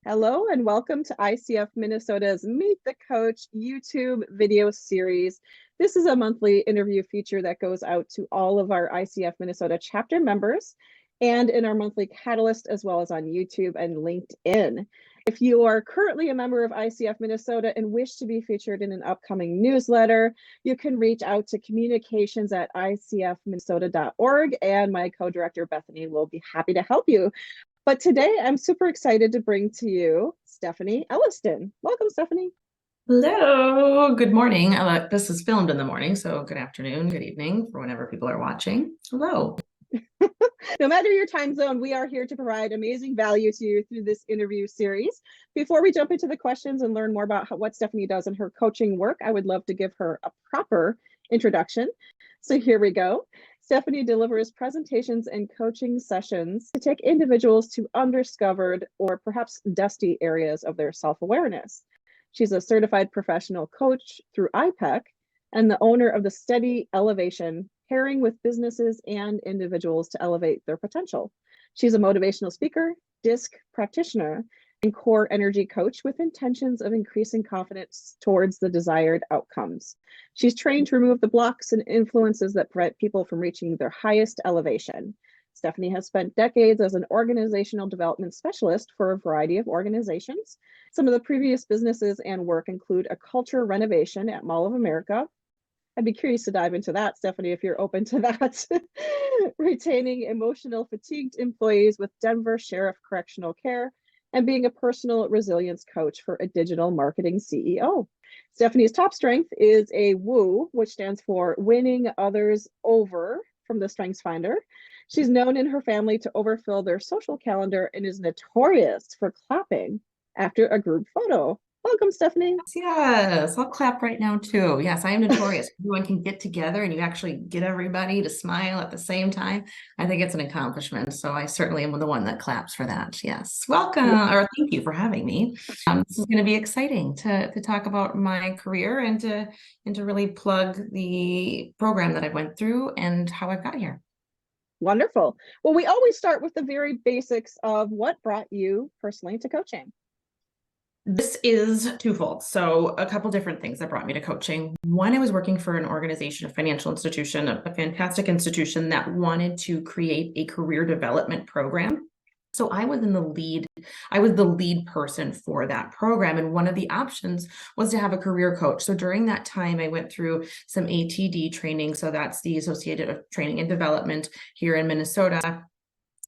Hello and welcome to ICF Minnesota's Meet the Coach YouTube video series. This is a monthly interview feature that goes out to all of our ICF Minnesota chapter members and in our monthly Catalyst, as well as on YouTube and LinkedIn. If you are currently a member of ICF Minnesota and wish to be featured in an upcoming newsletter, you can reach out to communications@icfminnesota.org, and my co-director Bethany will be happy to help you. But today I'm super excited to bring to you Stephanie Elliston. Welcome, Stephanie. Hello, good morning. This is filmed in the morning, so good afternoon, good evening for whenever people are watching. Hello. No matter your time zone, we are here to provide amazing value to you through this interview series. Before we jump into the questions and learn more about what Stephanie does in her coaching work, I would love to give her a proper introduction. So here we go. Stephanie delivers presentations and coaching sessions to take individuals to undiscovered or perhaps dusty areas of their self-awareness. She's a certified professional coach through IPec and the owner of the Steady Elevation, pairing with businesses and individuals to elevate their potential. She's a motivational speaker, DISC practitioner, and core energy coach with intentions of increasing confidence towards the desired outcomes. She's trained to remove the blocks and influences that prevent people from reaching their highest elevation. Stephanie has spent decades as an organizational development specialist for a variety of organizations. Some of the previous businesses and work include a culture renovation at Mall of America. I'd be curious to dive into that, Stephanie, if you're open to that. Retaining emotional fatigued employees with Denver Sheriff Correctional Care, and being a personal resilience coach for a digital marketing CEO. Stephanie's top strength is a WOO, which stands for winning others over from the Strengths Finder. She's known in her family to overfill their social calendar and is notorious for clapping after a group photo. Welcome, Stephanie. Yes, I'll clap right now too. Yes, I am notorious. Everyone can get together and you actually get everybody to smile at the same time. I think it's an accomplishment. So I certainly am the one that claps for that. Yes. Welcome, or thank you for having me. This is going to be exciting to talk about my career and to really plug the program that I went through and how I got here. Wonderful. Well, we always start with the very basics of what brought you personally to coaching. This is twofold. So a couple different things that brought me to coaching. One, I was working for an organization, a financial institution, a fantastic institution that wanted to create a career development program. So I was the lead person for that program. And one of the options was to have a career coach. So during that time, I went through some ATD training. So that's the Associated Training and Development here in Minnesota.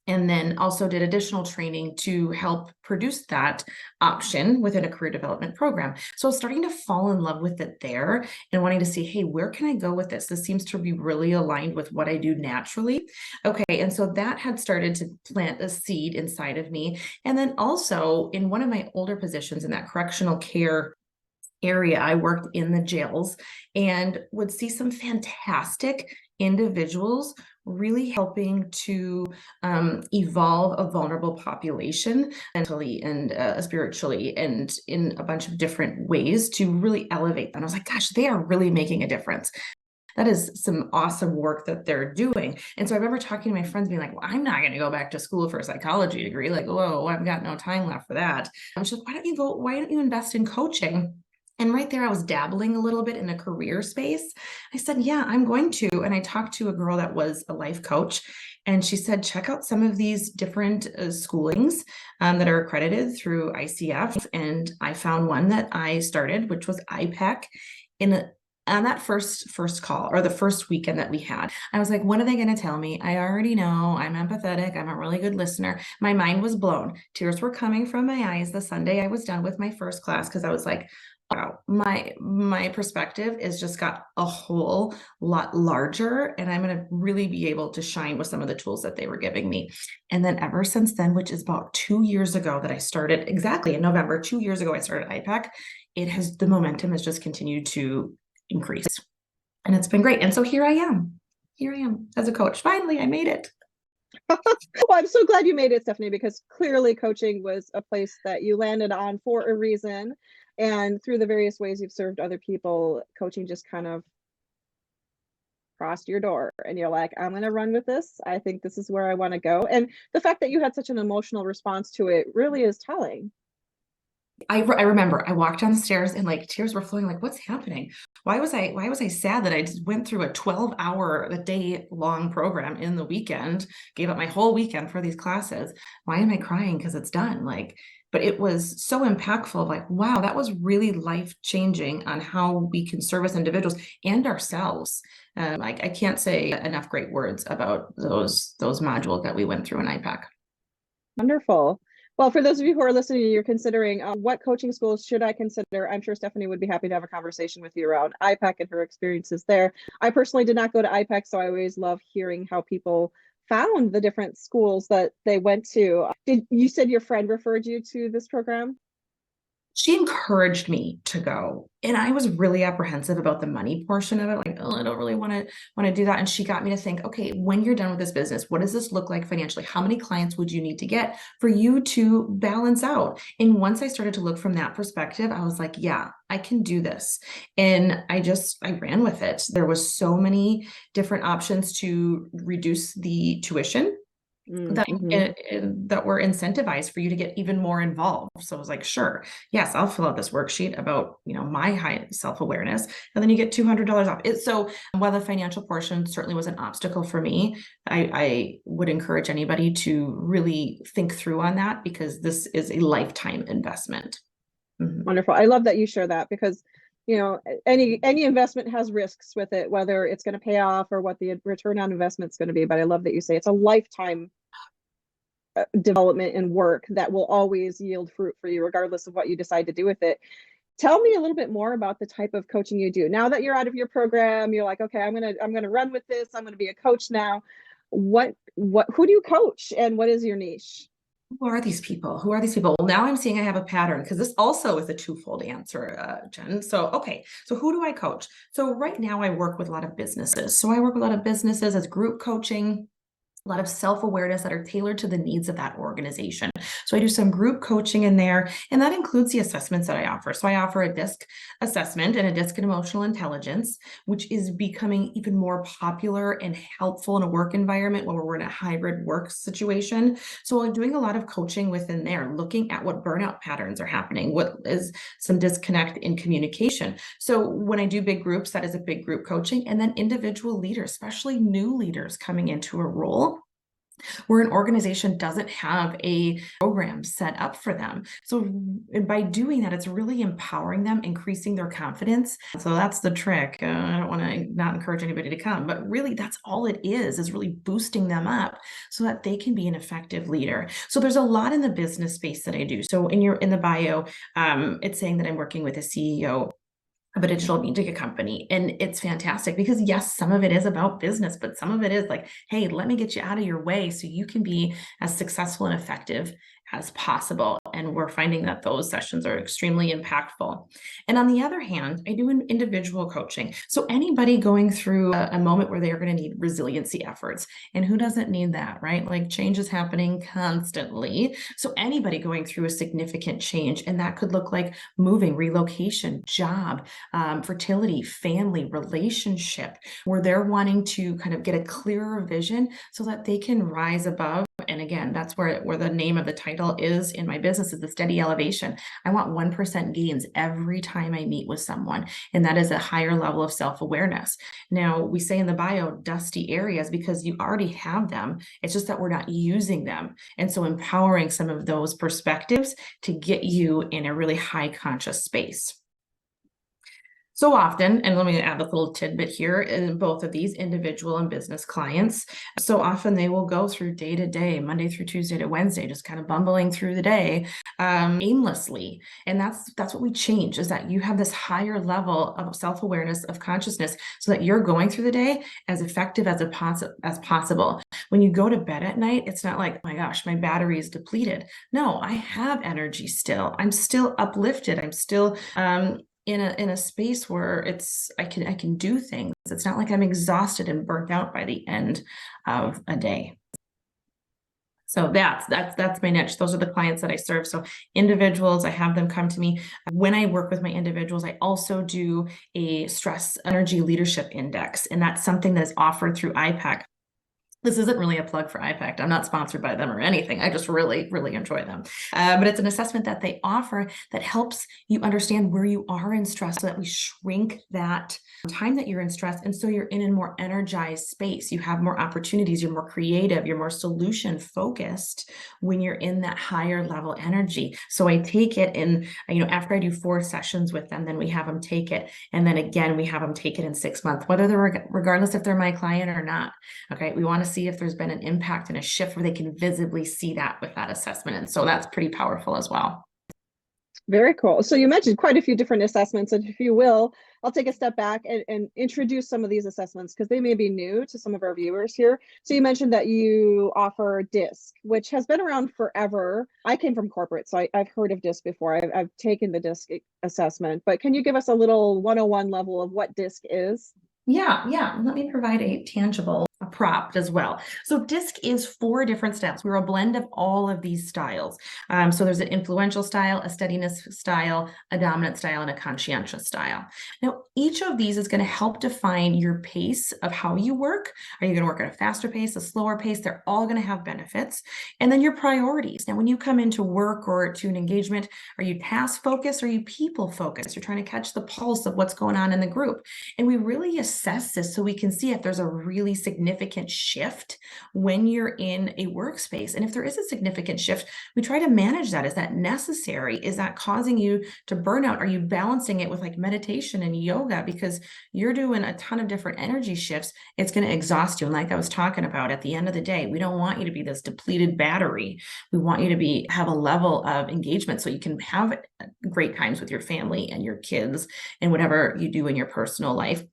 And then also did additional training to help produce that option within a career development program. So I was starting to fall in love with it there and wanting to see, hey, where can I go with this? This seems to be really aligned with what I do naturally. Okay, and so that had started to plant a seed inside of me. And then also in one of my older positions in that correctional care area, I worked in the jails and would see some fantastic individuals really helping to evolve a vulnerable population mentally and spiritually and in a bunch of different ways to really elevate them. I was like, gosh, they are really making a difference. That is some awesome work that they're doing. And so I remember talking to my friends being like, well, I'm not going to go back to school for a psychology degree. Like, whoa, I've got no time left for that. I was like, why don't you invest in coaching? And right there, I was dabbling a little bit in a career space. I said, yeah, I'm going to. And I talked to a girl that was a life coach. And she said, check out some of these different schoolings that are accredited through ICF. And I found one that I started, which was iPec. On that first call or the first weekend that we had, I was like, what are they going to tell me? I already know. I'm empathetic. I'm a really good listener. My mind was blown. Tears were coming from my eyes the Sunday I was done with my first class because I was like, wow, my perspective is just got a whole lot larger and I'm going to really be able to shine with some of the tools that they were giving me. And then ever since then, which is about 2 years ago that I started, exactly in November, 2 years ago, I started IPec. The momentum has just continued to increase and it's been great. And so here I am as a coach. Finally, I made it. Well, I'm so glad you made it, Stephanie, because clearly coaching was a place that you landed on for a reason. And through the various ways you've served other people, coaching just kind of crossed your door and you're like, I'm going to run with this. I think this is where I want to go. And the fact that you had such an emotional response to it really is telling. I remember I walked down the stairs and like tears were flowing, like, what's happening? Why was I sad that I just went through a 12-hour, a day long program in the weekend, gave up my whole weekend for these classes? Why am I crying? Because it's done. Like, but it was so impactful. Like, wow, that was really life changing on how we can service individuals and ourselves. I can't say enough great words about those modules that we went through in IPec. Wonderful. Well, for those of you who are listening, you're considering what coaching schools should I consider? I'm sure Stephanie would be happy to have a conversation with you around IPec and her experiences there. I personally did not go to IPec, so I always love hearing how people found the different schools that they went to. Did you said your friend referred you to this program? She encouraged me to go, and I was really apprehensive about the money portion of it. Like, oh, I don't really want to do that. And she got me to think, okay, when you're done with this business, what does this look like financially? How many clients would you need to get for you to balance out? And once I started to look from that perspective, I was like, yeah, I can do this. And I ran with it. There was so many different options to reduce the tuition that were incentivized for you to get even more involved. So I was like, sure, yes, I'll fill out this worksheet about, my high self-awareness, and then you get $200 off it. So while the financial portion certainly was an obstacle for me, I would encourage anybody to really think through on that, because this is a lifetime investment. Mm-hmm. Wonderful. I love that you share that, because any investment has risks with it, whether it's going to pay off or what the return on investment is going to be. But I love that you say it's a lifetime development and work that will always yield fruit for you, regardless of what you decide to do with it. Tell me a little bit more about the type of coaching you do. Now that you're out of your program, you're like, okay, I'm gonna run with this. I'm gonna be a coach now. Who do you coach, and what is your niche? Who are these people? Who are these people? Well, now I'm seeing I have a pattern, because this also is a twofold answer, Jen. So, okay. So who do I coach? So right now I work with a lot of businesses. So I work with a lot of businesses as group coaching, a lot of self-awareness that are tailored to the needs of that organization. So I do some group coaching in there, and that includes the assessments that I offer. So I offer a DISC assessment and a DISC in emotional intelligence, which is becoming even more popular and helpful in a work environment when we're in a hybrid work situation. So I'm doing a lot of coaching within there, looking at what burnout patterns are happening, what is some disconnect in communication. So when I do big groups, that is a big group coaching, and then individual leaders, especially new leaders coming into a role where an organization doesn't have a program set up for them. So by doing that, it's really empowering them, increasing their confidence. So that's the trick. I don't want to not encourage anybody to come, but really that's all it is really boosting them up so that they can be an effective leader. So there's a lot in the business space that I do. So in the bio, it's saying that I'm working with a CEO of a digital media company. And it's fantastic because yes, some of it is about business, but some of it is like, hey, let me get you out of your way so you can be as successful and effective as possible. And we're finding that those sessions are extremely impactful. And on the other hand, I do an individual coaching. So anybody going through a moment where they are going to need resiliency efforts, and who doesn't need that, right? Like change is happening constantly. So anybody going through a significant change, and that could look like moving, relocation, job, fertility, family, relationship, where they're wanting to kind of get a clearer vision so that they can rise above. And again, that's where the name of the title is in my business, is the steady elevation. I want 1% gains every time I meet with someone. And that is a higher level of self-awareness. Now, we say in the bio, dusty areas, because you already have them. It's just that we're not using them. And so empowering some of those perspectives to get you in a really high conscious space. So often, and let me add a little tidbit here, in both of these individual and business clients, so often they will go through day to day, Monday through Tuesday to Wednesday, just kind of bumbling through the day aimlessly. And that's what we change, is that you have this higher level of self-awareness, of consciousness, so that you're going through the day as effective as possible. When you go to bed at night, it's not like, oh my gosh, my battery is depleted. No, I have energy still. I'm still uplifted. I'm still in a space where I can do things. It's not like I'm exhausted and burnt out by the end of a day. So that's my niche. Those are the clients that I serve. So individuals, I have them come to me. When I work with my individuals, I also do a stress energy leadership index, and that's something that is offered through iPec. This isn't really a plug for iPec. I'm not sponsored by them or anything. I just really, really enjoy them. But it's an assessment that they offer that helps you understand where you are in stress so that we shrink that time that you're in stress. And so you're in a more energized space. You have more opportunities. You're more creative. You're more solution focused when you're in that higher level energy. So I take it in, after I do 4 sessions with them, then we have them take it. And then again, we have them take it in 6 months, whether they're, regardless if they're my client or not. Okay. We want to see if there's been an impact and a shift where they can visibly see that with that assessment. And so that's pretty powerful as well. Very cool. So you mentioned quite a few different assessments, and if you will, I'll take a step back and introduce some of these assessments because they may be new to some of our viewers here. So you mentioned that you offer DISC, which has been around forever. I came from corporate, so I've heard of DISC before. I've taken the DISC assessment, but can you give us a little 101 level of what DISC is? Yeah. Let me provide a tangible prop as well. So DISC is 4 different styles. We're a blend of all of these styles. So there's an influential style, a steadiness style, a dominant style, and a conscientious style. Now, each of these is going to help define your pace of how you work. Are you going to work at a faster pace, a slower pace? They're all going to have benefits. And then your priorities. Now, when you come into work or to an engagement, are you task focused? Or are you people focused? You're trying to catch the pulse of what's going on in the group. And we really assess this so we can see if there's a really significant shift when you're in a workspace. And if there is a significant shift, we try to manage that. Is that necessary? Is that causing you to burn out? Are you balancing it with like meditation and yoga? Because you're doing a ton of different energy shifts. It's going to exhaust you. And like I was talking about, at the end of the day, we don't want you to be this depleted battery. We want you to have a level of engagement so you can have great times with your family and your kids and whatever you do in your personal life.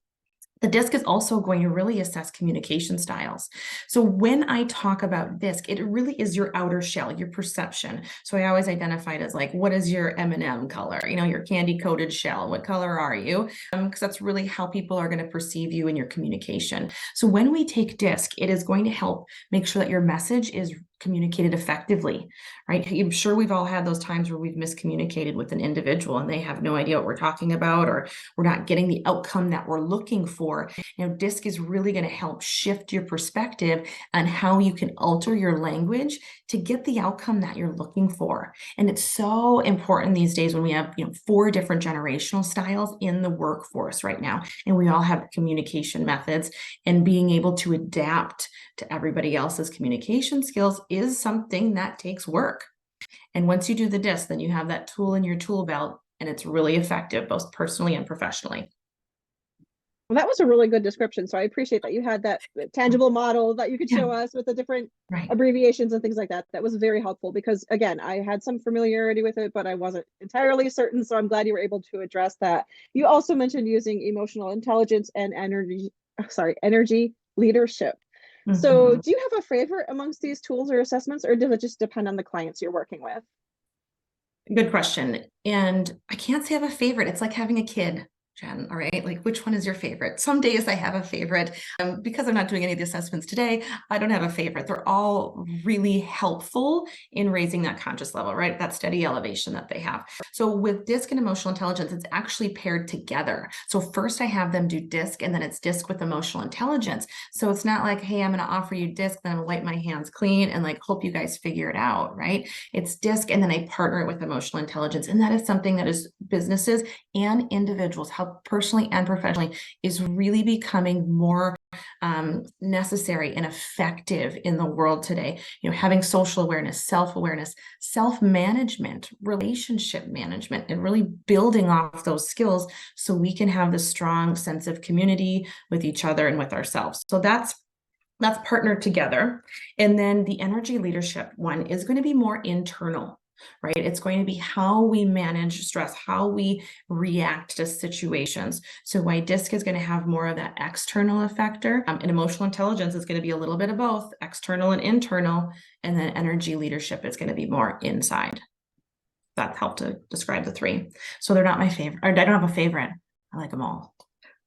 The DISC is also going to really assess communication styles. So when I talk about DISC, it really is your outer shell, your perception. So I always identify it as like, what is your M&M color? Your candy coated shell. What color are you? Because that's really how people are going to perceive you in your communication. So when we take DISC, it is going to help make sure that your message is communicated effectively, right? I'm sure we've all had those times where we've miscommunicated with an individual and they have no idea what we're talking about, or we're not getting the outcome that we're looking for. DISC is really going to help shift your perspective on how you can alter your language to get the outcome that you're looking for. And it's so important these days when we have, 4 different generational styles in the workforce right now, and we all have communication methods, and being able to adapt to everybody else's communication skills is something that takes work. And once you do the DISC, then you have that tool in your tool belt, and it's really effective, both personally and professionally. Well, that was a really good description. So I appreciate that you had that tangible model that you could show us with the different abbreviations and things like that. That was very helpful because, again, I had some familiarity with it, but I wasn't entirely certain. So I'm glad you were able to address that. You also mentioned using emotional intelligence and energy leadership. Mm-hmm. So do you have a favorite amongst these tools or assessments, or does it just depend on the clients you're working with? Good question. And I can't say I have a favorite. It's like having a kid. Jen, all right, like which one is your favorite? Some days I have a favorite. Because I'm not doing any of the assessments today, I don't have a favorite. They're all really helpful in raising that conscious level, right? That steady elevation that they have. So with DISC and emotional intelligence, it's actually paired together. So first I have them do DISC, and then it's DISC with emotional intelligence. So it's not like, hey, I'm going to offer you DISC, then I'm going to wipe my hands clean and like hope you guys figure it out, right? It's DISC, and then I partner it with emotional intelligence. And that is something that is businesses and individuals, how personally and professionally, is really becoming more necessary and effective in the world today. Having social awareness, self-awareness, self-management, relationship management, and really building off those skills so we can have the strong sense of community with each other and with ourselves. So that's partnered together. And then the energy leadership one is going to be more internal, right? It's going to be how we manage stress, how we react to situations. So why DISC is going to have more of that external effector, and emotional intelligence is going to be a little bit of both, external and internal, and then energy leadership is going to be more inside. That helped to describe the 3. So they're not my favorite, or I don't have a favorite. I like them all.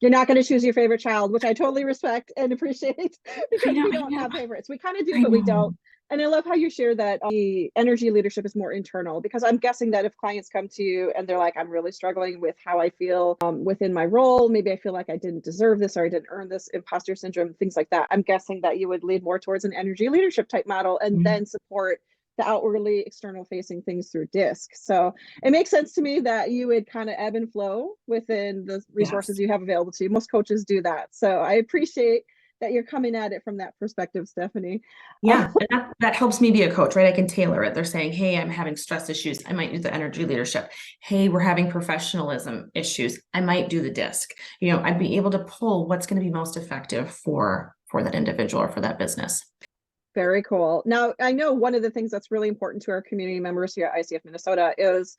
You're not going to choose your favorite child, which I totally respect and appreciate because we don't have favorites. We kind of do, I but we know. don't. And I love how you share that the energy leadership is more internal, because I'm guessing that if clients come to you and they're like, I'm really struggling with how I feel within my role, maybe I feel like I didn't deserve this or I didn't earn this, imposter syndrome, things like that. I'm guessing that you would lead more towards an energy leadership type model and then support the outwardly external facing things through DISC. So it makes sense to me that you would kind of ebb and flow within the resources you have available to you. Most coaches do that. So I appreciate that you're coming at it from that perspective, Stephanie. Yeah, and that helps me be a coach, right? I can tailor it. They're saying, hey, I'm having stress issues. I might use the energy leadership. Hey, we're having professionalism issues. I might do the DISC. I'd be able to pull what's going to be most effective for that individual or for that business. Very cool. Now, I know one of the things that's really important to our community members here at ICF Minnesota is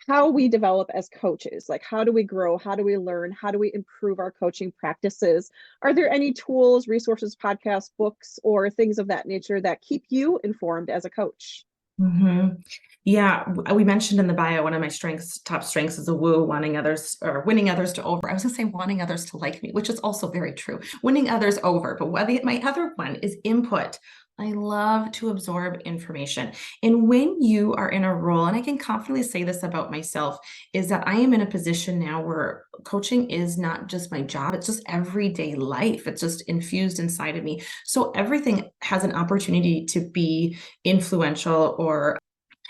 how we develop as coaches. Like, how do we grow? How do we learn? How do we improve our coaching practices? Are there any tools, resources, podcasts, books, or things of that nature that keep you informed as a coach? Mm-hmm. Yeah, we mentioned in the bio, one of my top strengths is a woo, winning others to over. I was gonna say wanting others to like me, which is also very true. Winning others over, but my other one is input. I love to absorb information. And when you are in a role, and I can confidently say this about myself, is that I am in a position now where coaching is not just my job, it's just everyday life. It's just infused inside of me. So everything has an opportunity to be influential or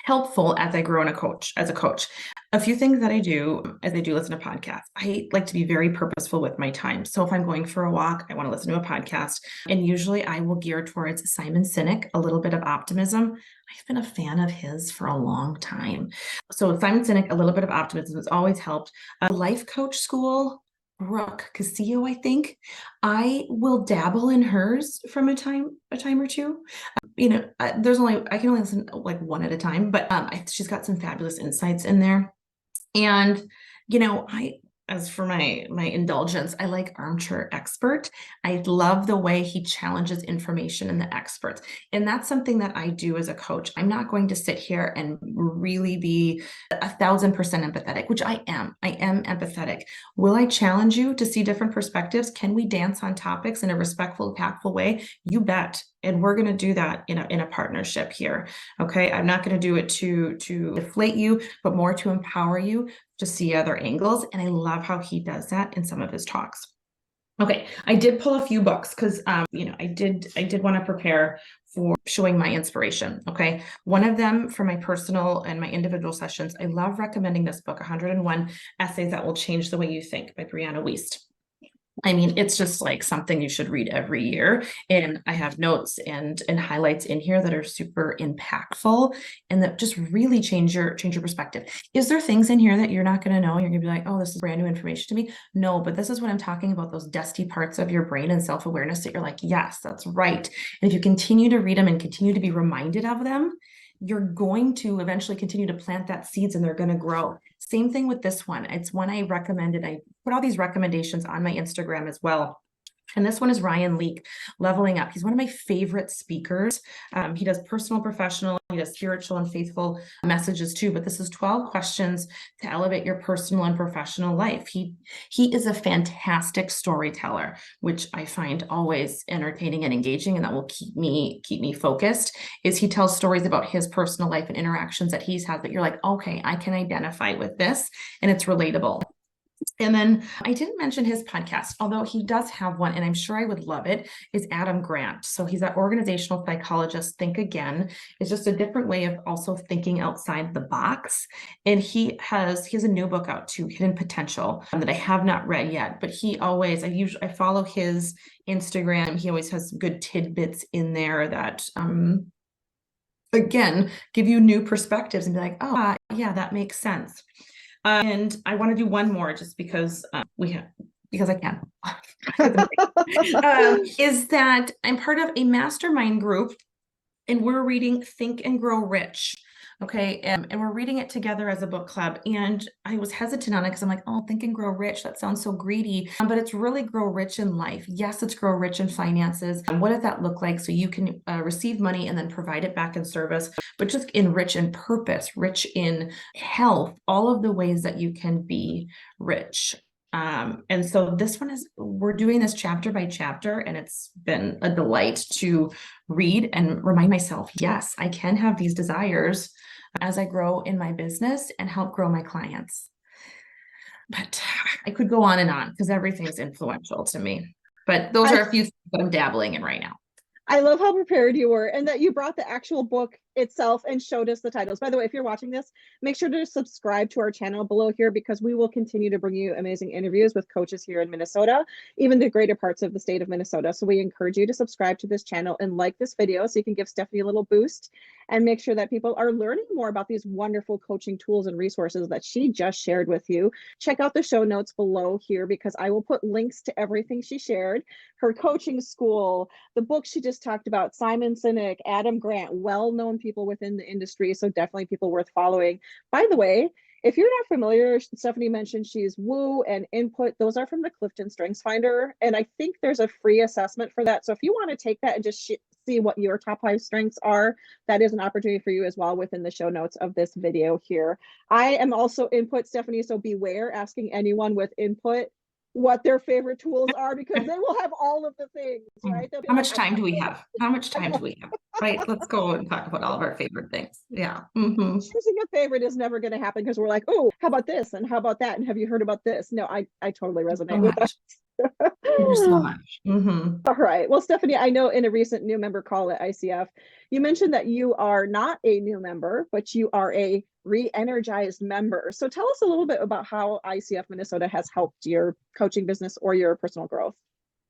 helpful as I grow as a coach. A few things that I do as I do listen to podcasts. I like to be very purposeful with my time. So if I'm going for a walk, I want to listen to a podcast. And usually I will gear towards Simon Sinek, a little bit of optimism. I've been a fan of his for a long time. So Simon Sinek, a little bit of optimism has always helped. A life coach school, Brooke Castillo, I think. I will dabble in hers from a time or two. I can only listen like one at a time, but she's got some fabulous insights in there. And as for my indulgence, I like Armchair Expert. I love the way he challenges information and the experts. And that's something that I do as a coach. I'm not going to sit here and really be 1,000% empathetic, which I am. I am empathetic. Will I challenge you to see different perspectives? Can we dance on topics in a respectful, impactful way? You bet. And we're going to do that in a partnership here. Okay. I'm not going to do it to deflate you, but more to empower you to see other angles. And I love how he does that in some of his talks. Okay. I did pull a few books because, I did want to prepare for showing my inspiration. Okay. One of them for my personal and my individual sessions, I love recommending this book, 101 Essays That Will Change the Way You Think by Brianna Wiest. I mean, it's just like something you should read every year. And I have notes and highlights in here that are super impactful and that just really change your perspective. Is there things in here that you're not going to know? You're going to be like, oh, this is brand new information to me. No, but this is what I'm talking about, those dusty parts of your brain and self-awareness that you're like, yes, that's right. And if you continue to read them and continue to be reminded of them, you're going to eventually continue to plant that seeds and they're going to grow. Same thing with this one. It's one I recommended. I put all these recommendations on my Instagram as well. And this one is Ryan Leake, Leveling Up. He's one of my favorite speakers. He does personal, professional, he does spiritual and faithful messages too. But this is 12 questions to elevate your personal and professional life. He is a fantastic storyteller, which I find always entertaining and engaging, and that will keep me focused. Is he tells stories about his personal life and interactions that he's had that you're like, okay, I can identify with this, and it's relatable. And then I didn't mention his podcast, although he does have one, and I'm sure I would love it, is Adam Grant. So he's that organizational psychologist. Think Again. It's just a different way of also thinking outside the box. And he has a new book out too, Hidden Potential, that I have not read yet, but I follow his Instagram. He always has good tidbits in there that, again, give you new perspectives and be like, oh, yeah, that makes sense. And I want to do one more just because because I can. Is that I'm part of a mastermind group and we're reading Think and Grow Rich. Okay. And we're reading it together as a book club. And I was hesitant on it because I'm like, oh, Think and Grow Rich. That sounds so greedy. But it's really grow rich in life. Yes, it's grow rich in finances. And what does that look like? So you can receive money and then provide it back in service, but just in rich in purpose, rich in health, all of the ways that you can be rich. And so this one we're doing this chapter by chapter, and it's been a delight to read and remind myself, yes, I can have these desires as I grow in my business and help grow my clients. But I could go on because everything's influential to me. But those are a few things that I'm dabbling in right now. I love how prepared you were and that you brought the actual book itself and showed us the titles. By the way, if you're watching this, make sure to subscribe to our channel below here, because we will continue to bring you amazing interviews with coaches here in Minnesota, even the greater parts of the state of Minnesota. So we encourage you to subscribe to this channel and like this video so you can give Stephanie a little boost and make sure that people are learning more about these wonderful coaching tools and resources that she just shared with you. Check out the show notes below here, because I will put links to everything she shared, her coaching school, the book she just talked about, Simon Sinek, Adam Grant, well-known people within the industry. So definitely people worth following. By the way, if you're not familiar, Stephanie mentioned she's Woo and Input. Those are from the Clifton Strengths Finder. And I think there's a free assessment for that. So if you want to take that and just see what your top 5 strengths are, that is an opportunity for you as well within the show notes of this video here. I am also Input, Stephanie. So beware asking anyone with Input what their favorite tools are, because they will have all of the things, right? How much time do we have? How much time do we have? Right. Let's go and talk about all of our favorite things. Yeah. Mm-hmm. Choosing a favorite is never going to happen, because we're like, oh, how about this? And how about that? And have you heard about this? No, I totally resonate with that. There's so much. Mm-hmm. All right. Well, Stephanie, I know in a recent new member call at ICF, you mentioned that you are not a new member, but you are a re-energized member. So tell us a little bit about how ICF Minnesota has helped your coaching business or your personal growth.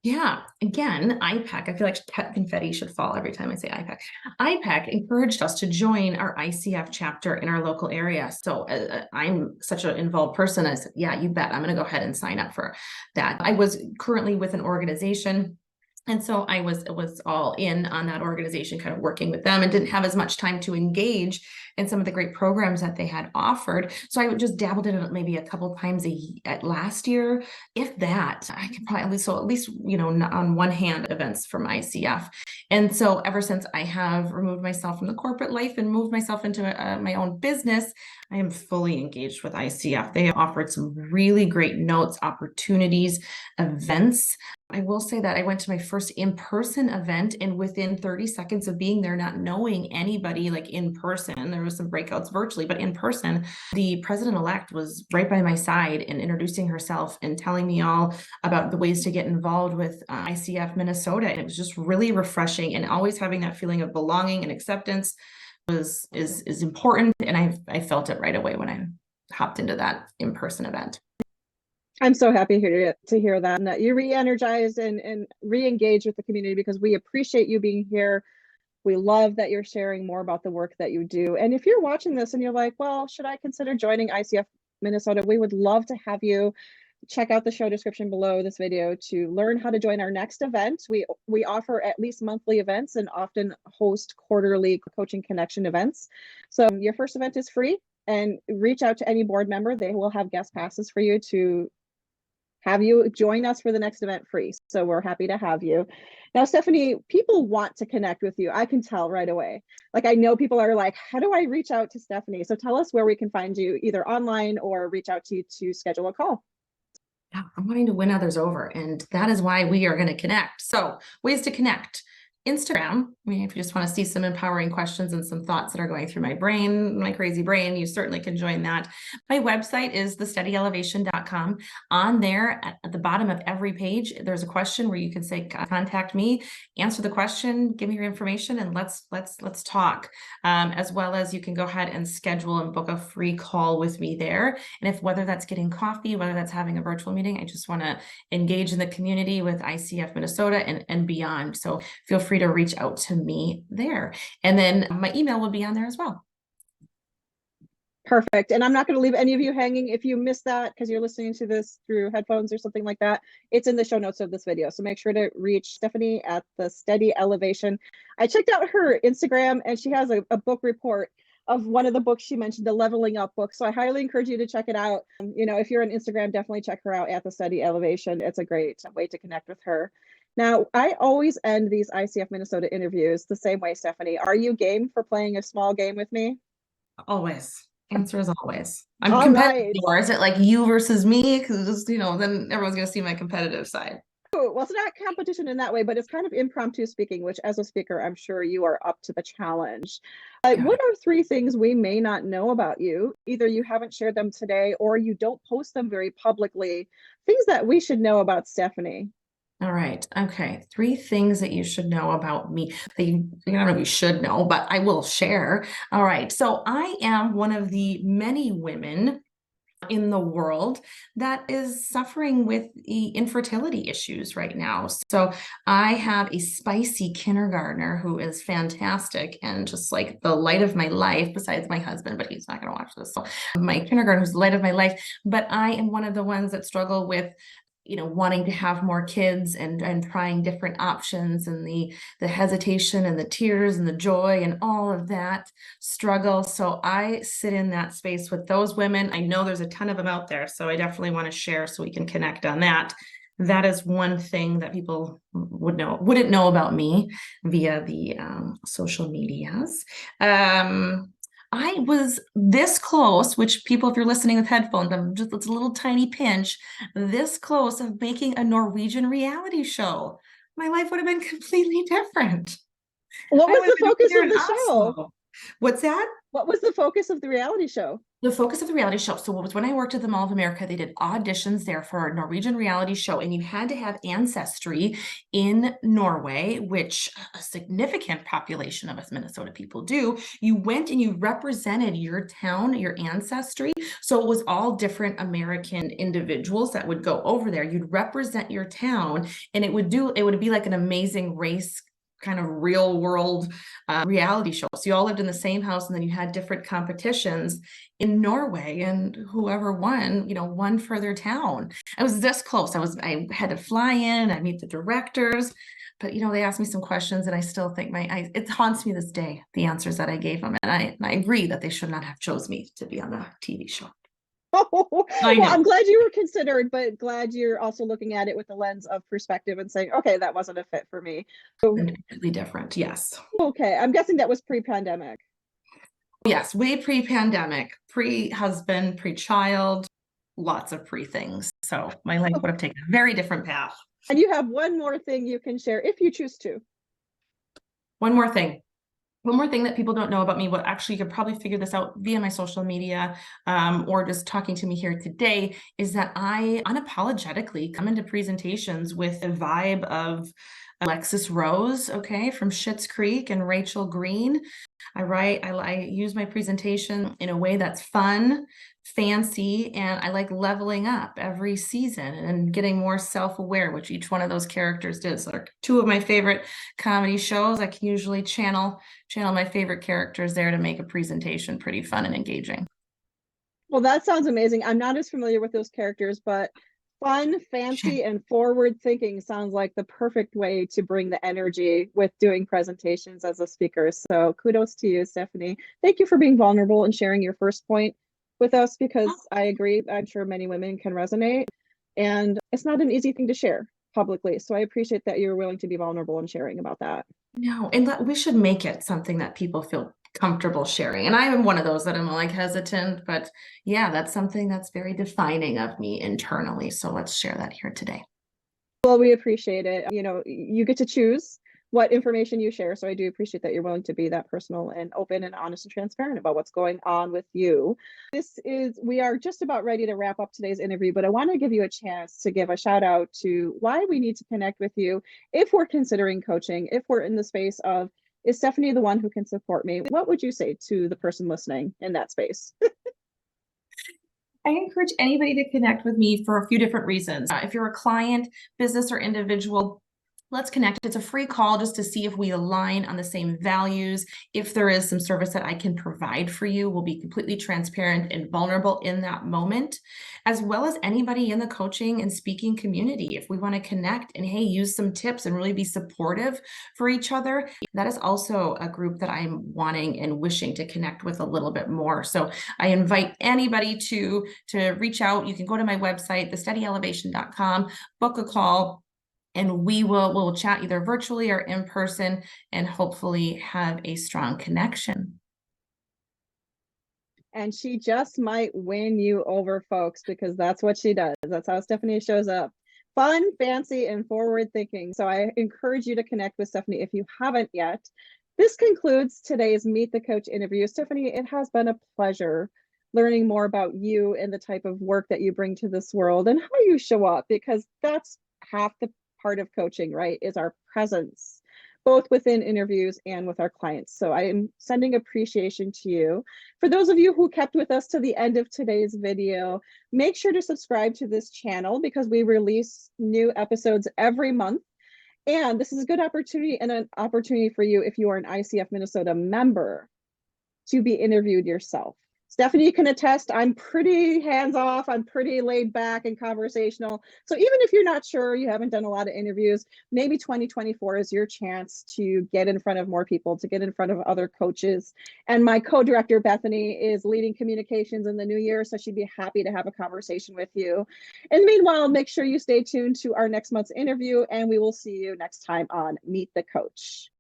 Yeah, again, IPEC, I feel like confetti should fall every time I say IPEC. IPEC encouraged us to join our ICF chapter in our local area. So I'm such an involved person. I said, yeah, you bet. I'm going to go ahead and sign up for that. I was currently with an organization, and so I was all in on that organization, kind of working with them, and didn't have as much time to engage in some of the great programs that they had offered. So I just dabbled in it maybe a couple of times last year, if that. I could probably at least on one hand events from ICF. And so ever since I have removed myself from the corporate life and moved myself into my own business, I am fully engaged with ICF. They have offered some really great notes, opportunities, events. I will say that I went to my first in-person event, and within 30 seconds of being there, not knowing anybody like in person, there was some breakouts virtually, but in person, the president-elect was right by my side and introducing herself and telling me all about the ways to get involved with ICF Minnesota. And it was just really refreshing, and always having that feeling of belonging and acceptance is important. And I felt it right away when I hopped into that in-person event. I'm so happy to hear that, and that you re-energized and re-engage with the community, because we appreciate you being here. We love that you're sharing more about the work that you do. And if you're watching this and you're like, well, should I consider joining ICF Minnesota? We would love to have you. Check out the show description below this video to learn how to join our next event. We offer at least monthly events and often host quarterly coaching connection events. So your first event is free, and reach out to any board member. They will have guest passes for you to have you join us for the next event free. So we're happy to have you. Now, Stephanie, people want to connect with you. I can tell right away. Like, I know people are like, how do I reach out to Stephanie? So tell us where we can find you, either online or reach out to you to schedule a call. Yeah, I'm wanting to win others over, and that is why we are going to connect. So ways to connect. Instagram, I mean, if you just want to see some empowering questions and some thoughts that are going through my brain, my crazy brain, you certainly can join that. My website is thesteadyelevation.com. On there, at the bottom of every page, there's a question where you can say, contact me, answer the question, give me your information, and let's talk. As well as you can go ahead and schedule and book a free call with me there. And whether that's getting coffee, whether that's having a virtual meeting, I just want to engage in the community with ICF Minnesota and beyond. So feel free to reach out to me there. And then my email will be on there as well. Perfect. And I'm not going to leave any of you hanging. If you missed that because you're listening to this through headphones or something like that, it's in the show notes of this video. So make sure to reach Stephanie at The Steady Elevation. I checked out her Instagram, and she has a book report of one of the books she mentioned, the Leveling Up book. So I highly encourage you to check it out. If you're on Instagram, definitely check her out at The Steady Elevation. It's a great way to connect with her. Now, I always end these ICF Minnesota interviews the same way, Stephanie. Are you game for playing a small game with me? Always. Answer is always. I'm All competitive. right. Or is it like you versus me? Because just, then everyone's going to see my competitive side. Well, it's not competition in that way, but it's kind of impromptu speaking, which as a speaker, I'm sure you are up to the challenge. Got What it. are three things we may not know about you? Either you haven't shared them today or you don't post them very publicly. Things that we should know about Stephanie. All right. Okay. Three things that you should know about me that I don't know if you should know, but I will share. All right. So I am one of the many women in the world that is suffering with the infertility issues right now. So I have a spicy kindergartner who is fantastic and just like the light of my life, besides my husband, but he's not going to watch this. So my kindergartner who's the light of my life, but I am one of the ones that struggle with wanting to have more kids and trying different options and the hesitation and the tears and the joy and all of that struggle. So I sit in that space with those women. I know there's a ton of them out there, so I want to share so we can connect on that. That is one thing that people wouldn't know about me via the social medias. I was this close, which people, if you're listening with headphones, it's a little tiny pinch, this close of making a Norwegian reality show. My life would have been completely different. What I was would have the been focus here of in the show? Oslo. What's that? What was the focus of the reality show? The focus of the reality show. So it was when I worked at the Mall of America, they did auditions there for a Norwegian reality show, and you had to have ancestry in Norway, which a significant population of us Minnesota people do. You went and you represented your town, your ancestry. So it was all different American individuals that would go over there. You'd represent your town, and it would be like an Amazing Race kind of real world reality show. So you all lived in the same house, and then you had different competitions in Norway, and whoever won for their town. I was this close. I had to fly in, I meet the directors, but they asked me some questions, and I still think it haunts me this day, the answers that I gave them. And I agree that they should not have chose me to be on the TV show. Well, I'm glad you were considered, but glad you're also looking at it with the lens of perspective and saying, okay, that wasn't a fit for me. So, completely different. Yes. Okay. I'm guessing that was pre-pandemic. Yes, way pre-pandemic, pre-husband, pre-child, lots of pre-things. So my life would have taken a very different path. And you have one more thing you can share if you choose to. One more thing. One more thing that people don't know about me, well, actually, you could probably figure this out via my social media or just talking to me here today, is that I unapologetically come into presentations with a vibe of Alexis Rose, okay, from Schitt's Creek, and Rachel Green. I use my presentation in a way that's fun, fancy, and I like leveling up every season and getting more self-aware, which each one of those characters did. So they're two of my favorite comedy shows. I can usually channel my favorite characters there to make a presentation pretty fun and engaging. Well, that sounds amazing. I'm not as familiar with those characters, but fun, fancy, and forward thinking sounds like the perfect way to bring the energy with doing presentations as a speaker. So kudos to you, Stephanie. Thank you for being vulnerable and sharing your first point with us, because I agree, I'm sure many women can resonate, and it's not an easy thing to share publicly. So I appreciate that you're willing to be vulnerable and sharing about that. No, and we should make it something that people feel comfortable sharing. And I am one of those that I'm like hesitant, but yeah, that's something that's very defining of me internally. So let's share that here today. Well, we appreciate it. You get to choose what information you share. So I do appreciate that you're willing to be that personal and open and honest and transparent about what's going on with you. We are just about ready to wrap up today's interview, but I want to give you a chance to give a shout out to why we need to connect with you if we're considering coaching, if we're in the space of, is Stephanie the one who can support me? What would you say to the person listening in that space? I encourage anybody to connect with me for a few different reasons. If you're a client, business, or individual, let's connect. It's a free call just to see if we align on the same values. If there is some service that I can provide for you, we'll be completely transparent and vulnerable in that moment, as well as anybody in the coaching and speaking community. If we want to connect and, hey, use some tips and really be supportive for each other, that is also a group that I'm wanting and wishing to connect with a little bit more. So I invite anybody to reach out. You can go to my website, thesteadyelevation.com, book a call, and we'll chat either virtually or in person and hopefully have a strong connection. and she just might win you over, folks, because that's what she does. That's how Stephanie shows up. Fun, fancy, and forward thinking. So I encourage you to connect with Stephanie if you haven't yet. This concludes today's Meet the Coach interview. Stephanie, it has been a pleasure learning more about you and the type of work that you bring to this world and how you show up, because that's half the part of coaching, right? Is our presence, both within interviews and with our clients. So I am sending appreciation to you. For those of you who kept with us to the end of today's video, make sure to subscribe to this channel because we release new episodes every month. And this is a good opportunity and an opportunity for you, if you are an ICF Minnesota member, to be interviewed yourself. Stephanie can attest, I'm pretty hands-off, I'm pretty laid back and conversational. So even if you're not sure, you haven't done a lot of interviews, maybe 2024 is your chance to get in front of more people, to get in front of other coaches. And my co-director, Bethany, is leading communications in the new year, so she'd be happy to have a conversation with you. And meanwhile, make sure you stay tuned to our next month's interview, and we will see you next time on Meet the Coach.